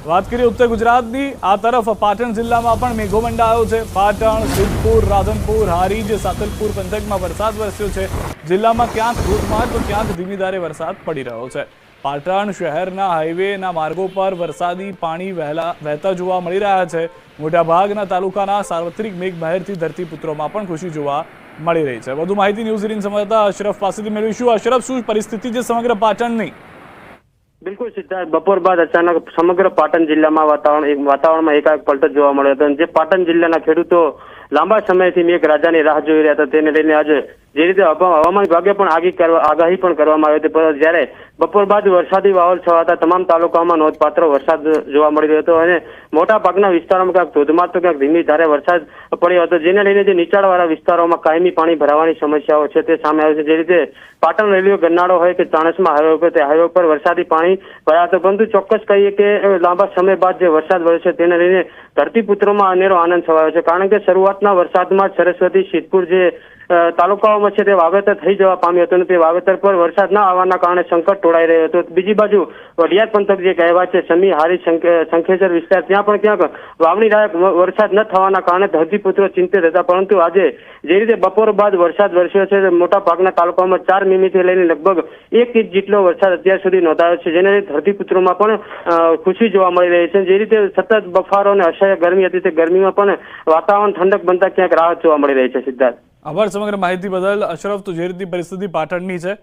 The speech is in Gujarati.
વાત કરીએ ઉત્તર ગુજરાતની, આ તરફ પાટણ જિલ્લામાં પણ મેઘો મંડાયો છે। પાટણ, સિદ્ધપુર, રાધનપુર, હારીજ, સાતલપુર પંથકમાં વરસાદ વરસ્યો છે। જિલ્લામાં ક્યાંક ધોધમાર તો ક્યાંક ધીમી ધારે વરસાદ પડી રહ્યો છે। પાટણ શહેરના હાઈવેના માર્ગો પર વરસાદી પાણી વહેતા જોવા મળી રહ્યા છે। મોટાભાગના તાલુકાના સાર્વત્રિક મેઘમહેરથી ધરતીપુત્રોમાં પણ ખુશી જોવા મળી રહી છે। વધુ માહિતી ન્યૂઝ 18 સંવાદદાતા અશરફ પાસેથી મેળવીશું। અશરફ, શું પરિસ્થિતિ છે સમગ્ર પાટણની? બિલકુલ સિદ્ધાર્થ, બપોર બાદ અચાનક સમગ્ર પાટણ જિલ્લામાં વાતાવરણમાં એકાએક પલટો જોવા મળ્યો હતો। જે પાટણ જિલ્લાના ખેડૂતો લાંબા સમયથી મેઘરાજાની રાહ જોઈ રહ્યા હતા, તેને લઈને આજે જે રીતે હવામાન વિભાગે પણ આગાહી પણ કરવામાં આવી હતી, પરંતુ જ્યારે બપોર બાદ વરસાદી માહોલ છવાતા તમામ તાલુકાઓમાં નોંધપાત્ર વરસાદ જોવા મળી રહ્યો હતો અને મોટા ભાગના વિસ્તારોમાં ક્યાંક ધોધમાર તો ક્યાંક ધીમી ધારે વરસાદ પડ્યો હતો, જેને લઈને જે નીચાણવાળા વિસ્તારોમાં કાયમી પાણી ભરાવાની સમસ્યાઓ છે તે સામે આવી છે। જે રીતે પાટણ રેલવે ગરનાળો હોય કે ચાણસ્મા હાઈવે ઉપર, તે હાઈવે પર વરસાદી પાણી ભરાયા હતા, પરંતુ ચોક્કસ કહીએ કે લાંબા સમય બાદ જે વરસાદ વરસ્યો તેને લઈને ધરતીપુત્રોમાં અનેરો આનંદ છવાયો છે। કારણ કે શરૂઆતના વરસાદમાં સરસ્વતી, સિદ્ધપુર જે તાલુકાઓમાં છે તે વાવેતર થઈ જવા પામ્યું હતું અને તે વાવેતર પર વરસાદ ન આવવાના કારણે સંકટ ટોળાઈ રહ્યો હતો। બીજી બાજુ વડિયાદ પંથક જે કહેવાય છે, સમી, હારી, શંખેશ્વર વિસ્તાર, ત્યાં પણ ક્યાંક વાવણી લાયક વરસાદ ન થવાના કારણે ધરતીપુત્રો ચિંતિત હતા, પરંતુ આજે જે રીતે બપોર બાદ વરસાદ વરસ્યો છે, મોટા ભાગના તાલુકાઓમાં 4 મીમીથી લઈને લગભગ 1 ઇંચ જેટલો વરસાદ અત્યાર સુધી નોંધાયો છે, જેને લીધે ધરતીપુત્રોમાં પણ ખુશી જોવા મળી રહી છે। જે રીતે સતત બફારો અને અસહ્ય ગરમી હતી, તે ગરમીમાં પણ વાતાવરણ ઠંડક બનતા ક્યાંક રાહત જોવા મળી રહી છે। સિદ્ધાર્થ, આભાર સમગ્ર માહિતી બદલ અશરફ। તો જે રીતની પરિસ્થિતિ પાટણની છે